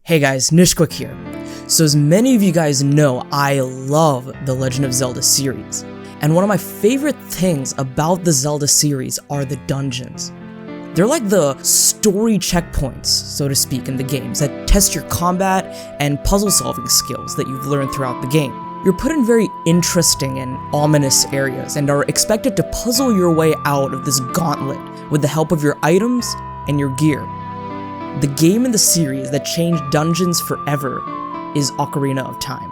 Hey guys, Nishquick here. So as many of you guys know, I love the Legend of Zelda series. And one of my favorite things about the Zelda series are the dungeons. They're like the story checkpoints, so to speak, in the games that test your combat and puzzle solving skills that you've learned throughout the game. You're put in very interesting and ominous areas and are expected to puzzle your way out of this gauntlet with the help of your items and your gear. The game in the series that changed dungeons forever is Ocarina of Time.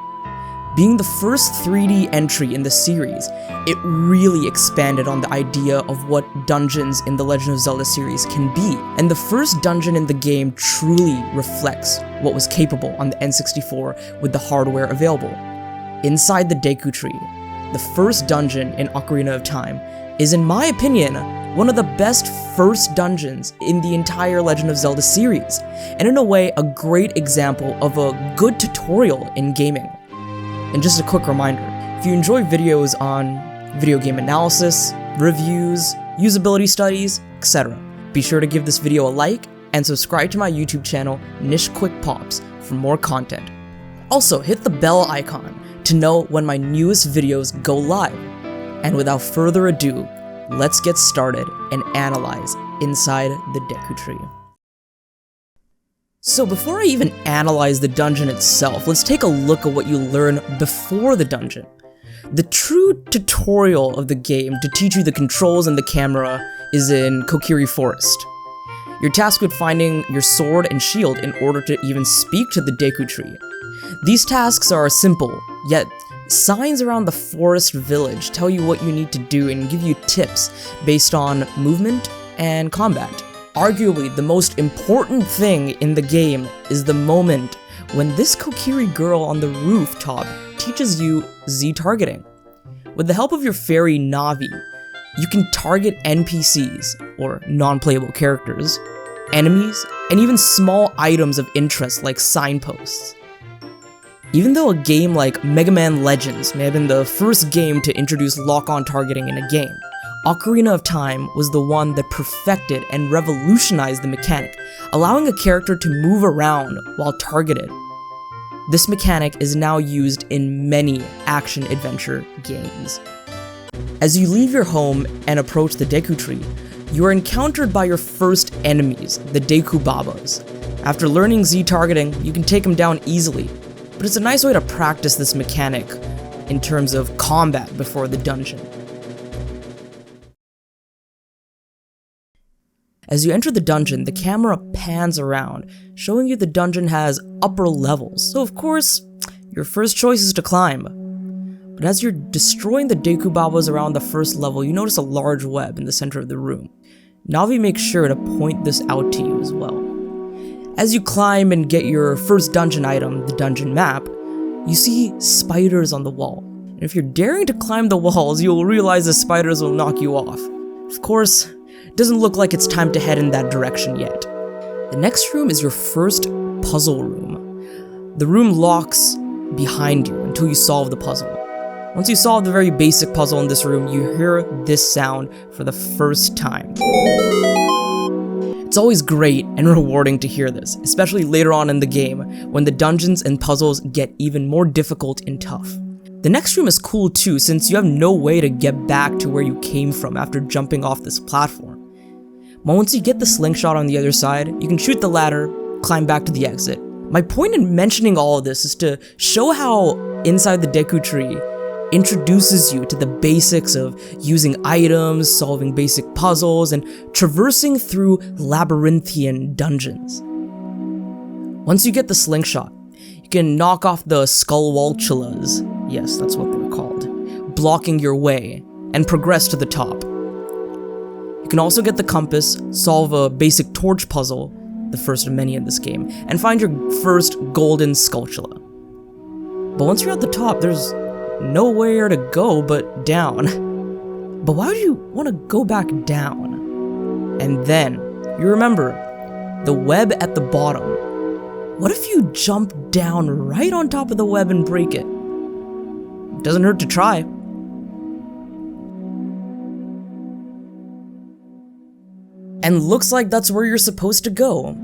Being the first 3D entry in the series, it really expanded on the idea of what dungeons in the Legend of Zelda series can be, and the first dungeon in the game truly reflects what was capable on the N64 with the hardware available. Inside the Deku Tree, the first dungeon in Ocarina of Time is, in my opinion, one of the best first dungeons in the entire Legend of Zelda series, and in a way, a great example of a good tutorial in gaming. And just a quick reminder, if you enjoy videos on video game analysis, reviews, usability studies, etc., be sure to give this video a like and subscribe to my YouTube channel, Nishquick Pops, for more content. Also, hit the bell icon to know when my newest videos go live. And without further ado, let's get started and analyze inside the Deku Tree. So before I even analyze the dungeon itself, let's take a look at what you learn before the dungeon. The true tutorial of the game to teach you the controls and the camera is in Kokiri Forest. You're tasked with finding your sword and shield in order to even speak to the Deku Tree. These tasks are simple, yet signs around the forest village tell you what you need to do and give you tips based on movement and combat. Arguably, the most important thing in the game is the moment when this Kokiri girl on the rooftop teaches you Z-targeting. With the help of your fairy Navi, you can target NPCs, or non-playable characters, enemies, and even small items of interest like signposts. Even though a game like Mega Man Legends may have been the first game to introduce lock-on targeting in a game, Ocarina of Time was the one that perfected and revolutionized the mechanic, allowing a character to move around while targeted. This mechanic is now used in many action-adventure games. As you leave your home and approach the Deku Tree, you are encountered by your first enemies, the Deku Babas. After learning Z-targeting, you can take them down easily, but it's a nice way to practice this mechanic in terms of combat before the dungeon. As you enter the dungeon, the camera pans around, showing you the dungeon has upper levels, so of course, your first choice is to climb. But as you're destroying the Deku Babas around the first level, you notice a large web in the center of the room. Navi makes sure to point this out to you as well. As you climb and get your first dungeon item, the dungeon map, you see spiders on the wall. And if you're daring to climb the walls, you'll realize the spiders will knock you off. Of course, it doesn't look like it's time to head in that direction yet. The next room is your first puzzle room. The room locks behind you until you solve the puzzle. Once you solve the very basic puzzle in this room, you hear this sound for the first time. It's always great and rewarding to hear this, especially later on in the game, when the dungeons and puzzles get even more difficult and tough. The next room is cool too, since you have no way to get back to where you came from after jumping off this platform. But once you get the slingshot on the other side, you can shoot the ladder, climb back to the exit. My point in mentioning all of this is to show how Inside the Deku Tree introduces you to the basics of using items, solving basic puzzles, and traversing through labyrinthian dungeons. Once you get the slingshot, you can knock off the skullwalchulas, yes, that's what they're called, blocking your way, and progress to the top. You can also get the compass, solve a basic torch puzzle, the first of many in this game, and find your first golden skulltula. But once you're at the top, there's nowhere to go but down. But why would you want to go back down? And then, you remember, the web at the bottom. What if you jump down right on top of the web and break it? Doesn't hurt to try. And looks like that's where you're supposed to go.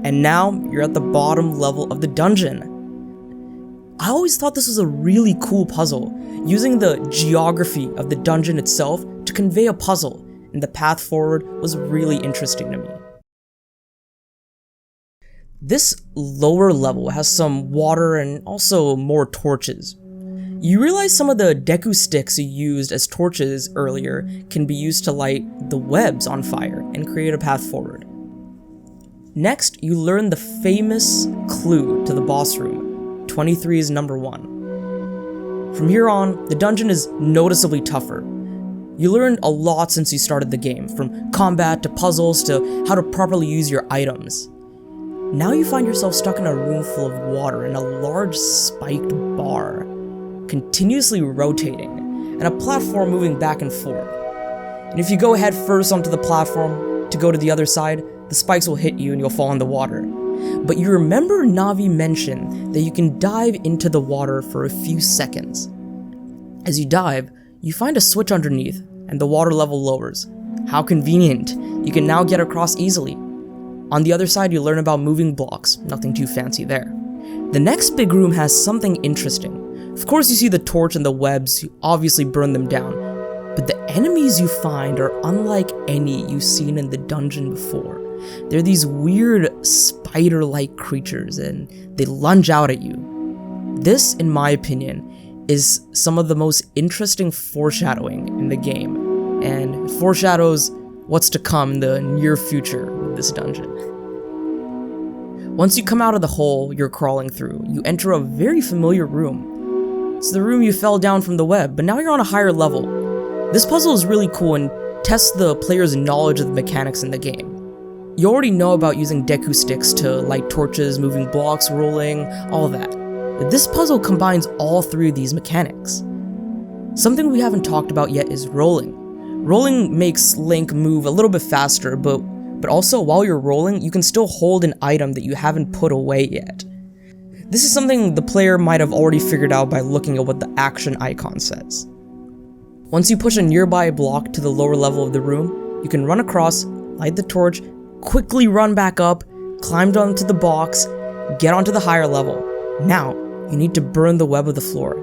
And now you're at the bottom level of the dungeon. I always thought this was a really cool puzzle, using the geography of the dungeon itself to convey a puzzle, and the path forward was really interesting to me. This lower level has some water and also more torches. You realize some of the Deku sticks you used as torches earlier can be used to light the webs on fire and create a path forward. Next, you learn the famous clue to the boss room, 23's number 1. From here on, the dungeon is noticeably tougher. You learned a lot since you started the game, from combat to puzzles to how to properly use your items. Now you find yourself stuck in a room full of water and a large spiked bar, continuously rotating, and a platform moving back and forth. And if you go head first onto the platform to go to the other side, the spikes will hit you and you'll fall in the water. But you remember Navi mentioned that you can dive into the water for a few seconds. As you dive, you find a switch underneath, and the water level lowers. How convenient! You can now get across easily. On the other side, you learn about moving blocks, nothing too fancy there. The next big room has something interesting. Of course, you see the torch and the webs, you obviously burn them down, but the enemies you find are unlike any you've seen in the dungeon before. They're these weird spider-like creatures, and they lunge out at you. This, in my opinion, is some of the most interesting foreshadowing in the game, and it foreshadows what's to come in the near future with this dungeon. Once you come out of the hole you're crawling through, you enter a very familiar room. It's the room you fell down from the web, but now you're on a higher level. This puzzle is really cool and tests the player's knowledge of the mechanics in the game. You already know about using Deku sticks to light torches, moving blocks, rolling, all that. But this puzzle combines all three of these mechanics. Something we haven't talked about yet is rolling. Rolling makes Link move a little bit faster, but also while you're rolling, you can still hold an item that you haven't put away yet. This is something the player might have already figured out by looking at what the action icon says. Once you push a nearby block to the lower level of the room, you can run across, light the torch, quickly run back up, climb onto the box, get onto the higher level. Now, you need to burn the web of the floor.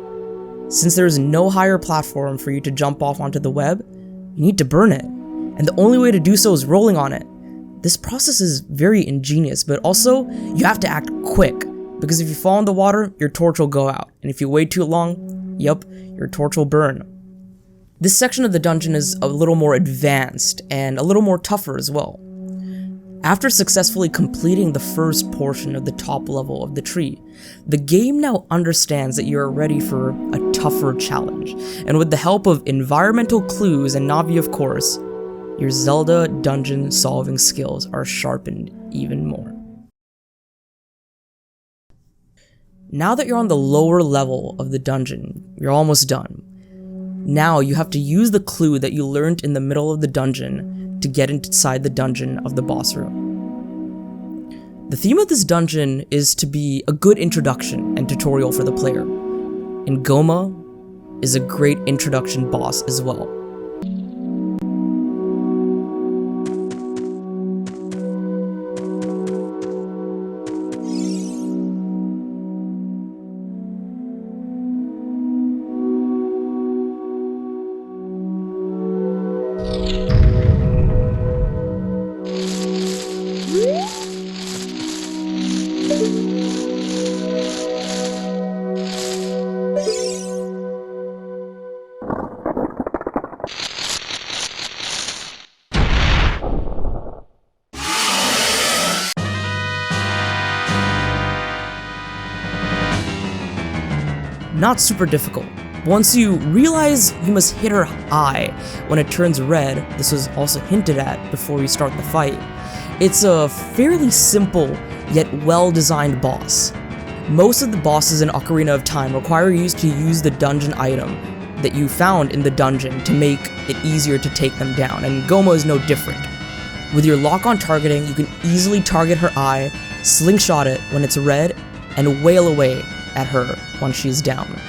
Since there is no higher platform for you to jump off onto the web, you need to burn it, and the only way to do so is rolling on it. This process is very ingenious, but also, you have to act quick, because if you fall in the water, your torch will go out, and if you wait too long, yep, your torch will burn. This section of the dungeon is a little more advanced, and a little more tougher as well. After successfully completing the first portion of the top level of the tree, the game now understands that you are ready for a tougher challenge, and with the help of environmental clues and Navi of course, your Zelda dungeon solving skills are sharpened even more. Now that you're on the lower level of the dungeon, you're almost done. Now you have to use the clue that you learned in the middle of the dungeon to get inside the dungeon of the boss room. The theme of this dungeon is to be a good introduction and tutorial for the player, and Goma is a great introduction boss as well. Not super difficult. Once you realize you must hit her eye when it turns red, this was also hinted at before you start the fight, it's a fairly simple yet well-designed boss. Most of the bosses in Ocarina of Time require you to use the dungeon item that you found in the dungeon to make it easier to take them down, and Goma is no different. With your lock-on targeting, you can easily target her eye, slingshot it when it's red, and wail away at her once she's down.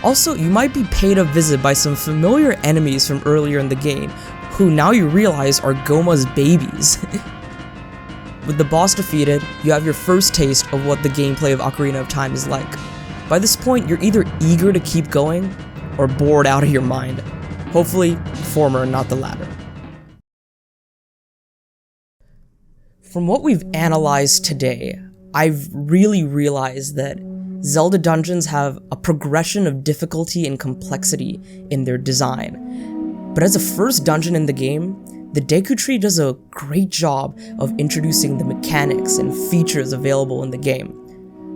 Also, you might be paid a visit by some familiar enemies from earlier in the game, who now you realize are Goma's babies. With the boss defeated, you have your first taste of what the gameplay of Ocarina of Time is like. By this point, you're either eager to keep going, or bored out of your mind. Hopefully, the former and not the latter. From what we've analyzed today, I've really realized that Zelda dungeons have a progression of difficulty and complexity in their design. But as a first dungeon in the game, the Deku Tree does a great job of introducing the mechanics and features available in the game.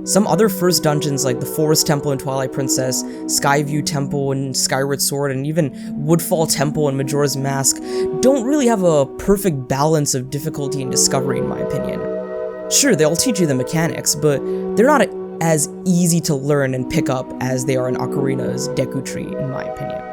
Some other first dungeons like the Forest Temple in Twilight Princess, Skyview Temple in Skyward Sword, and even Woodfall Temple in Majora's Mask don't really have a perfect balance of difficulty and discovery in my opinion. Sure, they'll teach you the mechanics, but they're not as easy to learn and pick up as they are in Ocarina's Deku Tree in my opinion.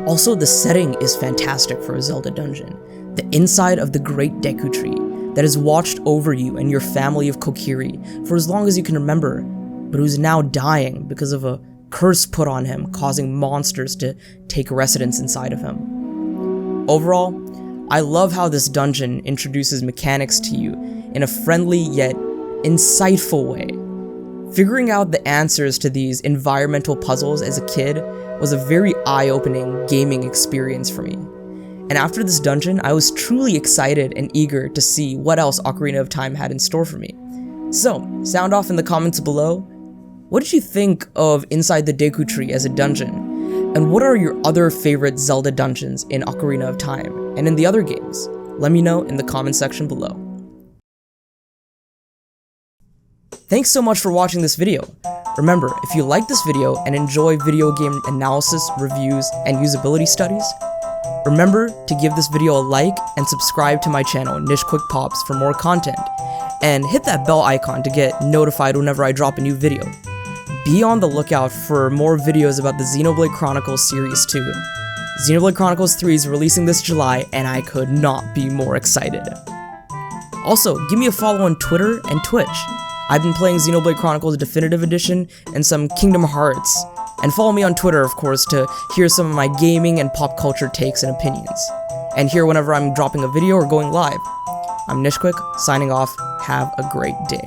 Also, the setting is fantastic for a Zelda dungeon. The inside of the Great Deku Tree that has watched over you and your family of Kokiri for as long as you can remember, but who's now dying because of a curse put on him, causing monsters to take residence inside of him. Overall, I love how this dungeon introduces mechanics to you in a friendly yet insightful way. Figuring out the answers to these environmental puzzles as a kid was a very eye-opening gaming experience for me. And after this dungeon, I was truly excited and eager to see what else Ocarina of Time had in store for me. So, sound off in the comments below. What did you think of Inside the Deku Tree as a dungeon? And what are your other favorite Zelda dungeons in Ocarina of Time and in the other games? Let me know in the comment section below. Thanks so much for watching this video. Remember, if you like this video and enjoy video game analysis, reviews, and usability studies, remember to give this video a like and subscribe to my channel, Nish Quick Pops, for more content, and hit that bell icon to get notified whenever I drop a new video. Be on the lookout for more videos about the Xenoblade Chronicles Series 2. Xenoblade Chronicles 3 is releasing this July, and I could not be more excited. Also, give me a follow on Twitter and Twitch. I've been playing Xenoblade Chronicles Definitive Edition and some Kingdom Hearts. And follow me on Twitter, of course, to hear some of my gaming and pop culture takes and opinions. And hear whenever I'm dropping a video or going live. I'm Nishquick, signing off. Have a great day.